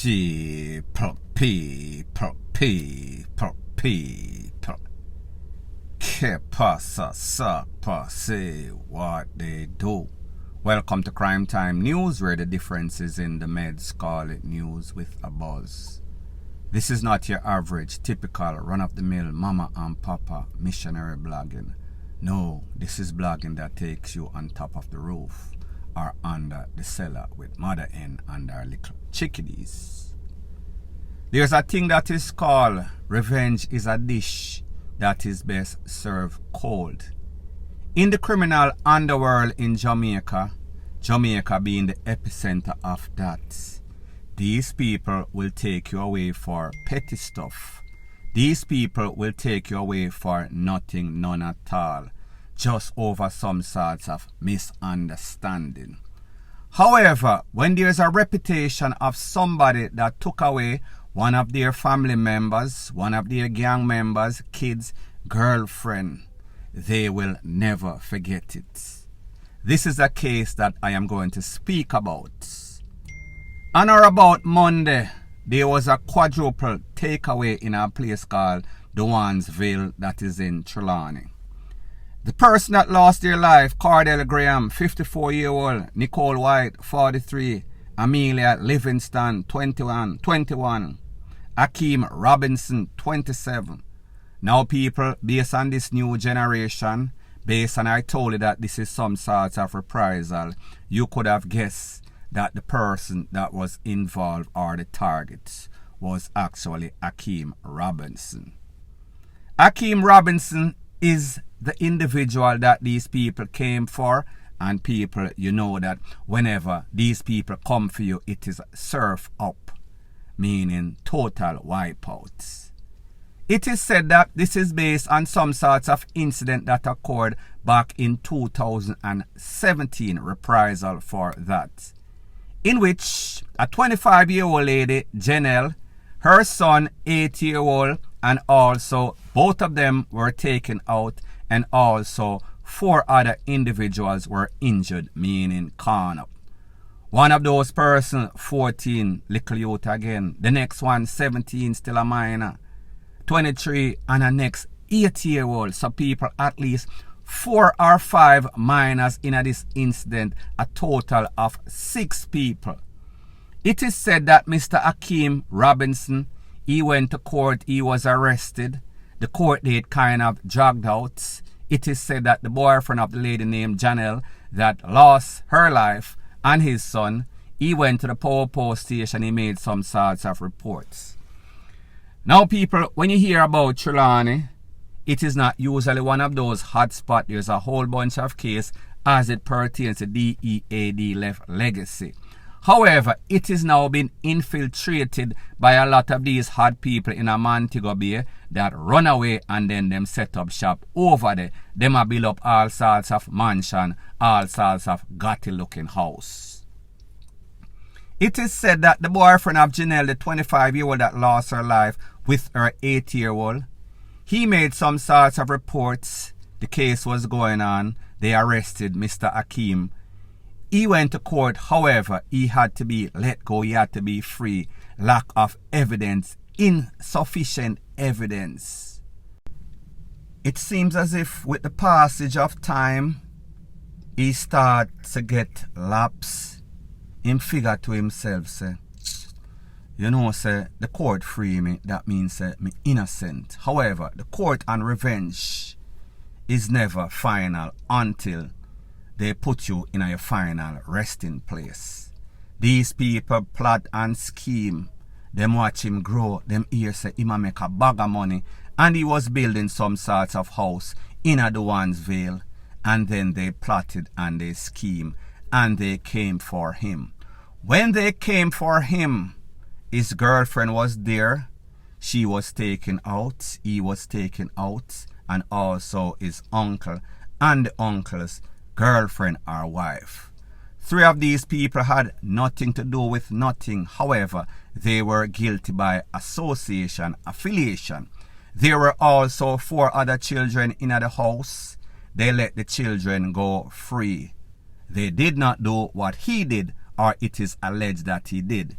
People. Que pasa, sapa, say what they do. Welcome to Crime Time News, where the difference is in the meds call it news with a buzz. This is not your average, typical, run-of-the-mill mama and papa missionary blogging. No, this is blogging that takes you on top of the roof or under the cellar with mother hen and our little chickadees. There's a thing that is called revenge is a dish that is best served cold. In the criminal underworld in Jamaica being the epicenter of that, these people will take you away for petty stuff. These people will take you away for nothing, none at all, just over some sorts of misunderstanding. However, when there's a reputation of somebody that took away one of their family members, one of their gang members, kids, girlfriend, they will never forget it. This is a case that I am going to speak about. On or about Monday, there was a quadruple takeaway in a place called Dewansville that is in Trelawney. The person that lost their life, Cardell Graham, 54-year-old, Nicole White, 43, Amelia Livingston, 21, AKEEM Robinson, 27. Now people, based on this new generation, based on I told you that this is some sort of reprisal, you could have guessed that the person that was involved or the target was actually AKEEM Robinson. AKEEM Robinson is the individual that these people came for, and people, you know that whenever these people come for you, it is surf up, meaning total wipeouts. It is said that this is based on some sorts of incident that occurred back in 2017, reprisal for that, in which a 25-year-old lady, Janelle, her son, 8-year-old, and also both of them were taken out, and also 4 other individuals were injured, meaning corn up. One of those persons, 14, little youth again. The next one, 17, still a minor. 23, and the next 8-year-old. So people, at least 4 or 5 minors in this incident, a total of 6 people. It is said that Mr. AKEEM Robinson, he went to court, he was arrested. The court date kind of dragged out. It is said that the boyfriend of the lady named Janelle that lost her life and his son, he went to the power post station, he made some sorts of reports. Now people, when you hear about Trelawney, it is not usually one of those hot spots. There's a whole bunch of cases as it pertains to DEAD left legacy. However, it is now been infiltrated by a lot of these hot people in a Montego Bay that run away and then them set up shop over there. Them a build up all sorts of mansion, all sorts of gaudy looking house. It is said that the boyfriend of Janelle, the 25-year-old that lost her life with her 8-year-old, he made some sorts of reports. The case was going on. They arrested Mr. AKEEM. He went to court, however, he had to be let go, he had to be free. Lack of evidence, insufficient evidence. It seems as if with the passage of time, he starts to get lapse. Him figure to himself, say, you know, say, the court free me, that means say, me innocent. However, the court and revenge is never final until they put you in a final resting place. These people plot and scheme. Them watch him grow. Them hear say him a make a bag of money. And he was building some sort of house in a Dewansville. And then they plotted and they schemed. And they came for him. When they came for him, his girlfriend was there. She was taken out. He was taken out. And also his uncle and the uncle's girlfriend or wife. 3 of these people had nothing to do with nothing. However, they were guilty by association, affiliation. There were also 4 other children in the house. They let the children go free. They did not do what he did, or it is alleged that he did.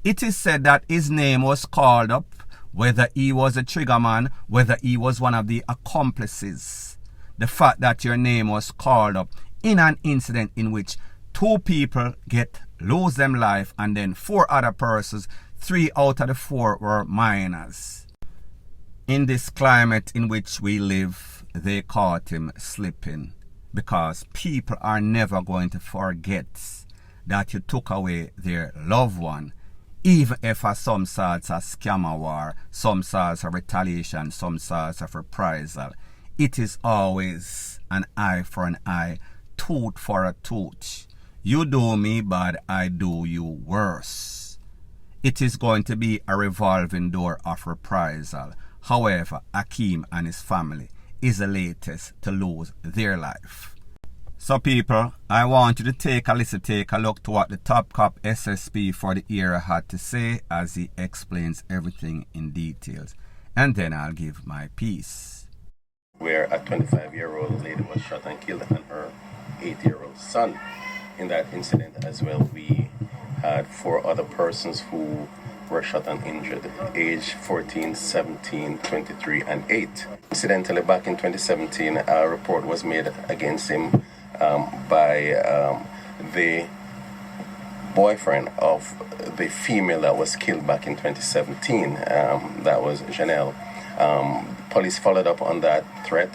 It is said that his name was called up, whether he was a triggerman, whether he was one of the accomplices. The fact that your name was called up in an incident in which 2 people lose them life and then 4 other persons, 3 out of the 4 were minors. In this climate in which we live, they caught him slipping, because people are never going to forget that you took away their loved one, even if some sorts of scammer war, some sorts of retaliation, some sorts of reprisal. It is always an eye for an eye, tooth for a tooth. You do me bad, I do you worse. It is going to be a revolving door of reprisal. However, AKEEM and his family is the latest to lose their life. So people, I want you to take a look to what the top cop SSP for the era had to say as he explains everything in details. And then I'll give my piece. Where a 25-year-old lady was shot and killed and her 8-year-old son. In that incident as well, we had 4 other persons who were shot and injured, age 14, 17, 23, and 8. Incidentally, back in 2017, a report was made against him by the boyfriend of the female that was killed back in 2017. That was Janelle. Police followed up on that threat,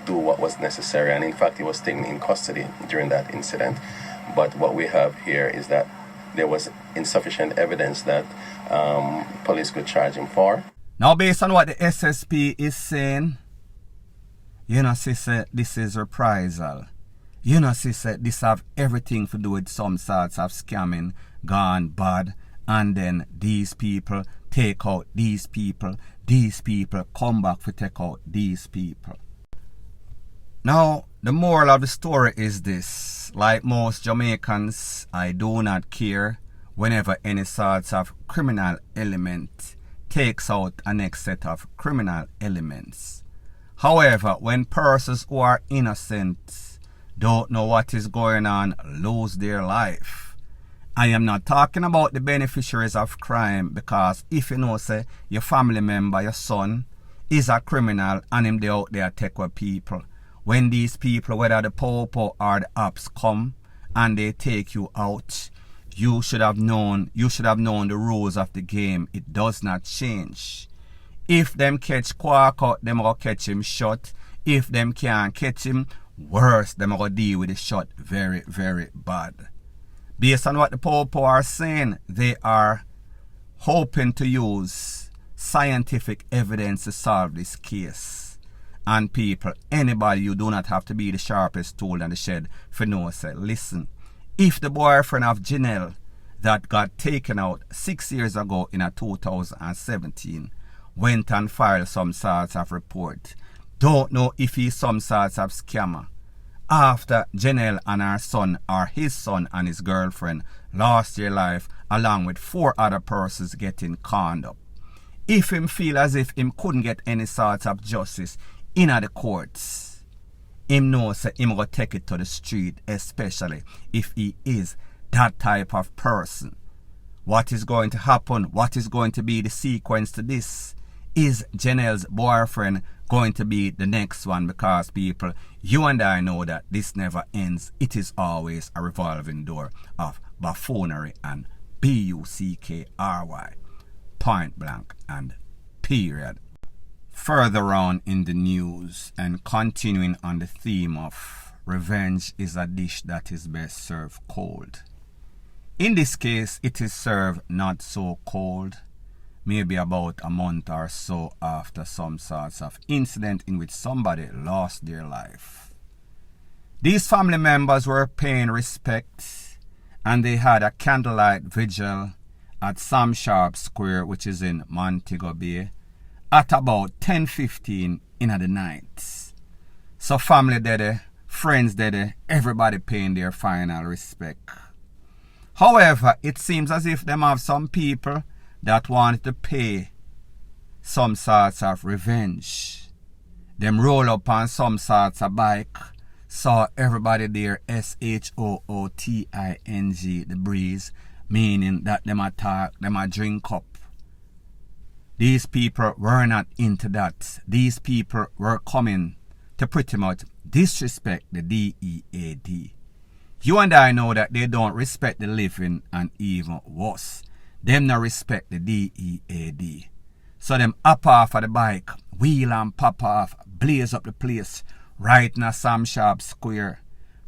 do what was necessary, and in fact he was taken in custody during that incident. But what we have here is that there was insufficient evidence that police could charge him for. Now, based on what the SSP is saying, you know, sister, this is reprisal. You know, sister, this have everything to do with some sorts of scamming gone bad, and then these people take out these people come back to take out these people. Now, the moral of the story is this: like most Jamaicans, I do not care whenever any sorts of criminal element takes out a next set of criminal elements. However, when persons who are innocent, don't know what is going on, lose their life, I am not talking about the beneficiaries of crime, because if you know, say, your family member, your son, is a criminal and him they out there take with people, when these people, whether the popo or the ops come and they take you out, you should have known the rules of the game. It does not change. If them catch Quark out, them will catch him shot. If them can't catch him, worse, them will deal with the shot very, very bad. Based on what the popo are saying, they are hoping to use scientific evidence to solve this case. And people, anybody, you do not have to be the sharpest tool in the shed for no say. Listen, if the boyfriend of Janelle that got taken out 6 years ago in a 2017 went and filed some sorts of report, don't know if he's some sorts of scammer, after Janelle and her son, or his son and his girlfriend, lost their life along with 4 other persons getting conned up. If him feel as if him couldn't get any sorts of justice in the courts, him knows say him go take it to the street, especially if he is that type of person. What is going to happen? What is going to be the sequence to this? Is Janelle's boyfriend going to be the next one? Because people, you and I know that this never ends. It is always a revolving door of buffoonery and buckry, point blank and period. Further on in the news, and continuing on the theme of revenge is a dish that is best served cold. In this case, it is served not so cold, maybe about a month or so after some sorts of incident in which somebody lost their life. These family members were paying respect, and they had a candlelight vigil at Sam Sharp Square, which is in Montego Bay, at about 10:15 in the night. So family there, friends there, everybody paying their final respect. However, it seems as if them have some people that wanted to pay some sorts of revenge. Them roll up on some sorts of bike, saw everybody there, SHOOTING, the breeze, meaning that them a talk, them a drink up. These people were not into that. These people were coming to pretty much disrespect the DEAD. You and I know that they don't respect the living, and even worse, them not respect the DEAD. So them up off of the bike, wheel and pop off, blaze up the place, right in a Sam Sharp Square.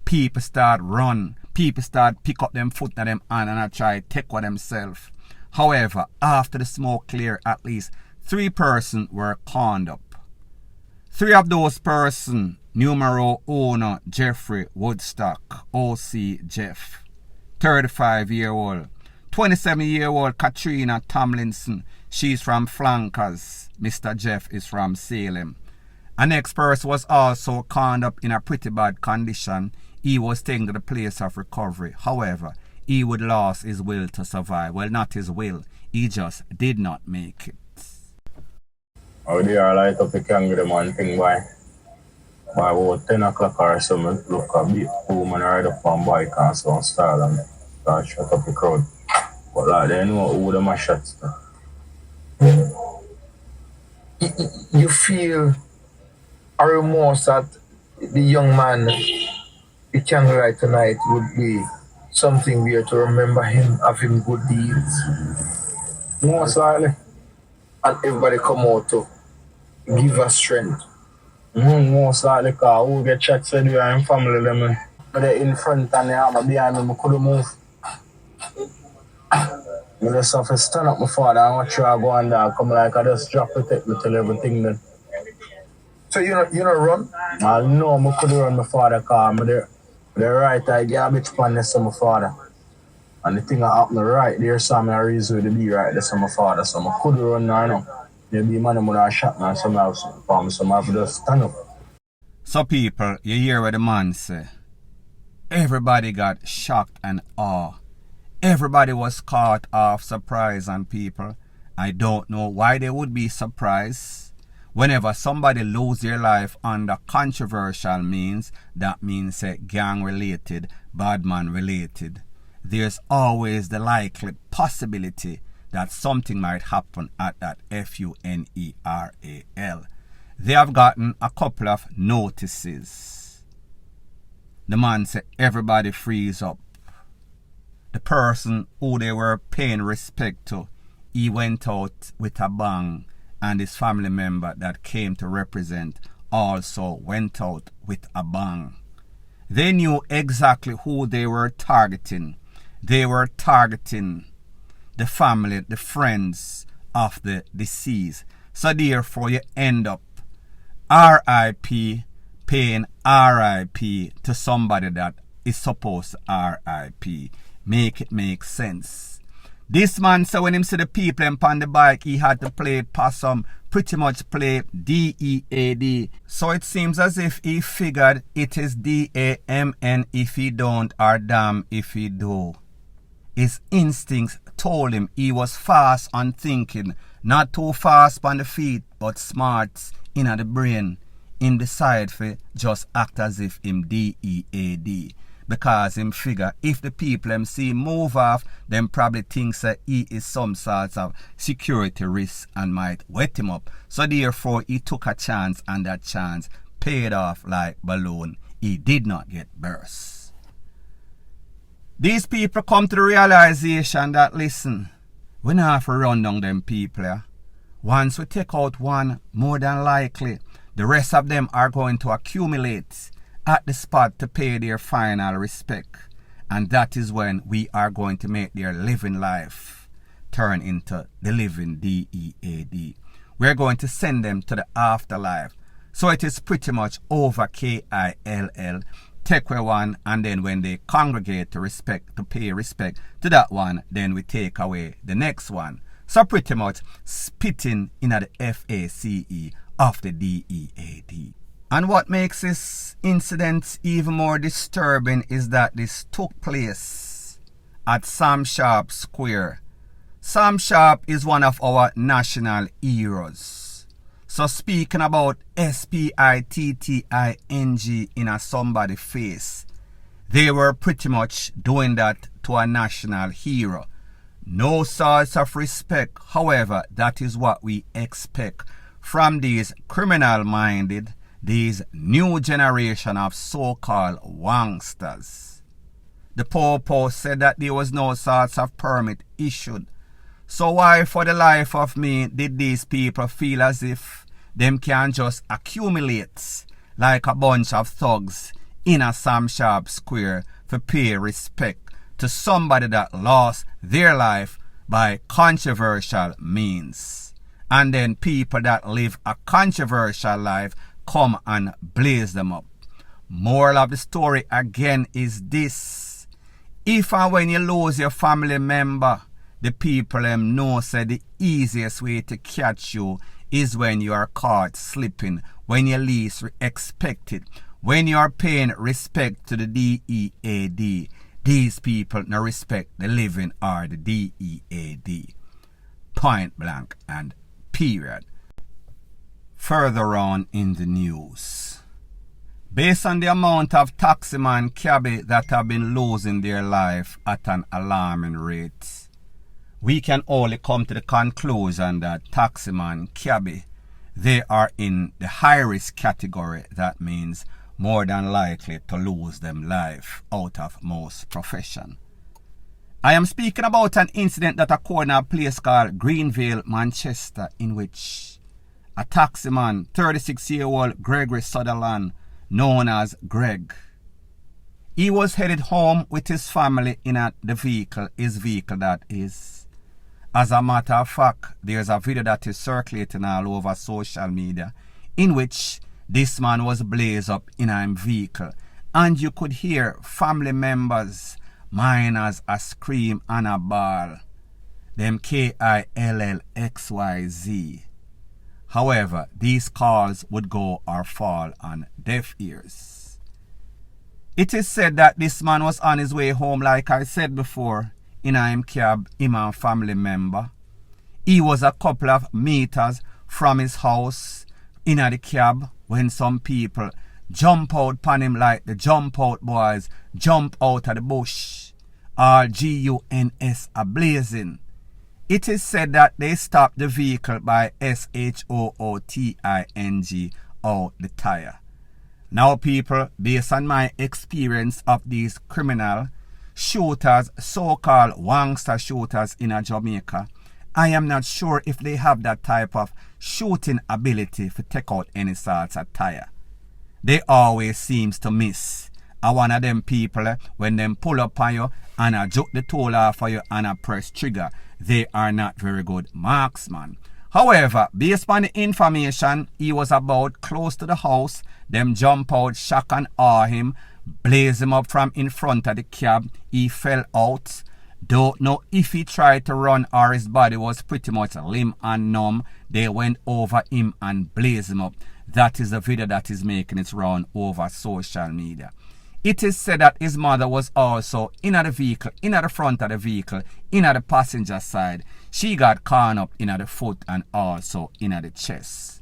People start run, people start pick up them foot in them hand and I try take for themselves. However, after the smoke clear, at least 3 persons were conned up. 3 of those persons, numero owner Jeffrey Woodstock, OC Jeff, 35-year-old, 27-year-old Katrina Tomlinson, she's from Flankers, Mr. Jeff is from Salem. An next person was also conned up in a pretty bad condition. He was taken to the place of recovery. However, he would lose his will to survive. Well, not his will. He just did not make it. Oh, they are light up the kangaroo man thing by about 10 o'clock or so. I look a bit woman ride up on bike and so style and start shut up the crowd. But like they know who them a shot. You feel a remorse that the young man, the candlelight tonight, would be something weird to remember him having good deeds? Most likely. And everybody come out to give us strength. Most likely, because who get shot said we are in family them. But they in front and they are behind me, I couldn't move. I just have to stand up my father and watch you go and come like I just drop protect me till everything done. So you not run? I know I could run my father car. The right I garbage pan next to my father. And the thing that happened right there, so I reason to be right there to my father. So I could run now, no. Maybe man would have shot me and some else for me, so I have to just stand up. So people, you hear what the man say. Everybody got shocked and awe. Everybody was caught off surprise, and people, I don't know why they would be surprised. Whenever somebody lose their life under controversial means, that means gang related, bad man related, there's always the likely possibility that something might happen at that funeral. They have gotten a couple of notices. The man said everybody freeze up. The person who they were paying respect to, he went out with a bang, and his family member that came to represent also went out with a bang. They knew exactly who they were targeting. They were targeting the family, the friends of the deceased. So therefore you end up RIP paying RIP to somebody that is supposed to RIP. Make it make sense. This man said when him see the people on the bike, he had to play possum, pretty much play DEAD. So it seems as if he figured it is DAMN if he don't, or damn if he do. His instincts told him he was fast on thinking, not too fast on the feet, but smart in the brain. Him decide for just act as if him DEAD. Because him figure if the people him see him move off, then probably thinks that he is some sort of security risk and might wet him up. So therefore he took a chance, and that chance paid off like balloon. He did not get burst. These people come to the realization that, listen, we don't have to run down them people. Yeah? Once we take out one, more than likely, the rest of them are going to accumulate at the spot to pay their final respect. And that is when we are going to make their living life turn into the living DEAD. We're going to send them to the afterlife. So it is pretty much over KILL. Take away one, and then when they congregate to pay respect to that one, then we take away the next one. So pretty much spitting in at the FACE of the DEAD. And what makes this incident even more disturbing is that this took place at Sam Sharp Square. Sam Sharp is one of our national heroes. So speaking about SPITTING in a somebody's face, they were pretty much doing that to a national hero. no sorts of respect. However, that is what we expect from these criminal-minded, these new generation of so-called wangsters. The Popo said that there was no sorts of permit issued. So why for the life of me did these people feel as if them can just accumulate like a bunch of thugs in a Sam Sharp square for pay respect to somebody that lost their life by controversial means? And then people that live a controversial life come and blaze them up. Moral of the story again is this: if and when you lose your family member, the people know say the easiest way to catch you is when you are caught slipping, when you least expect it, when you are paying respect to the DEAD. These people no respect the living or the DEAD. Point blank and period. Further on in the news, based on the amount of taximan cabby that have been losing their life at an alarming rate, we can only come to the conclusion that taximan cabby, they are in the high risk category. That means more than likely to lose them life out of most profession. I am speaking about an incident that occurred in a place called Greenville, Manchester, in which a taximan, 36-year-old Gregory Sutherland, known as Greg, he was headed home with his family in his vehicle that is. As a matter of fact, there's a video that is circulating all over social media in which this man was blazed up in a vehicle, and you could hear family members, minors, a scream and a bawl. Them KILLXYZ. However, these calls would go or fall on deaf ears. It is said that this man was on his way home, like I said before, in a cab, him and family member. He was a couple of meters from his house in the cab when some people jump out upon him like the jump out boys jump out of the bush. All GUNS are blazing. It is said that they stopped the vehicle by SHOOTING out the tire. Now people, based on my experience of these criminal shooters, so-called wangster shooters in Jamaica, I am not sure if they have that type of shooting ability to take out any sorts of tire. They always seems to miss. One of them people, when them pull up on you and juke the tool off for you and press trigger, they are not very good marksman. However, based on the information, he was about close to the house. Them jump out, shock and awe him, blaze him up from in front of the cab. He fell out. Don't know if he tried to run or his body was pretty much limp and numb. They went over him and blazed him up. That is the video that is making its round over social media. It is said that his mother was also in the vehicle, in the front of the vehicle, in the passenger side. She got caught up in the foot and also in the chest.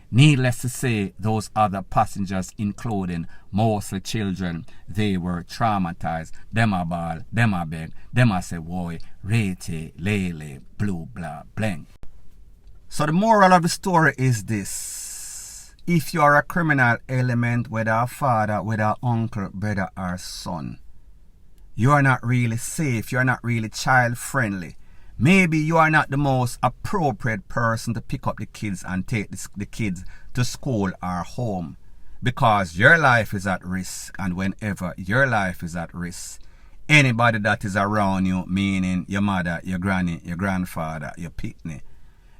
Needless to say, those other passengers, including mostly children, they were traumatized. Them a ball, them a beg, them a say, boy, rete, lele, blue, blah, blank. So the moral of the story is this. If you are a criminal element, whether a father, whether an uncle, brother or son, you are not really safe, you are not really child friendly. Maybe you are not the most appropriate person to pick up the kids and take the kids to school or home, because your life is at risk. And whenever your life is at risk, anybody that is around you, meaning your mother, your granny, your grandfather, your pitney,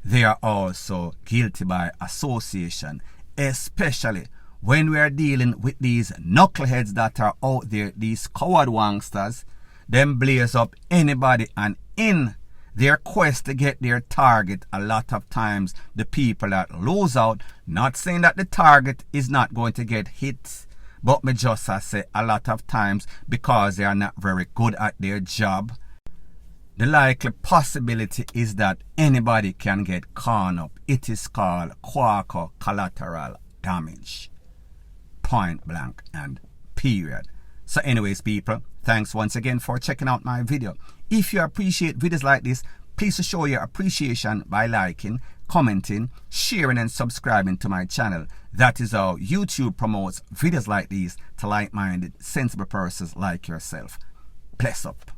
they are also guilty by association, especially when we are dealing with these knuckleheads that are out there, these coward wangsters. Them blaze up anybody, and in their quest to get their target, a lot of times the people that lose out, not saying that the target is not going to get hit, but me just say a lot of times because they are not very good at their job, the likely possibility is that anybody can get caught up. It is called quaco collateral damage. Point blank and period. So anyways people, thanks once again for checking out my video. If you appreciate videos like this, please show your appreciation by liking, commenting, sharing and subscribing to my channel. That is how YouTube promotes videos like these to like-minded, sensible persons like yourself. Bless up.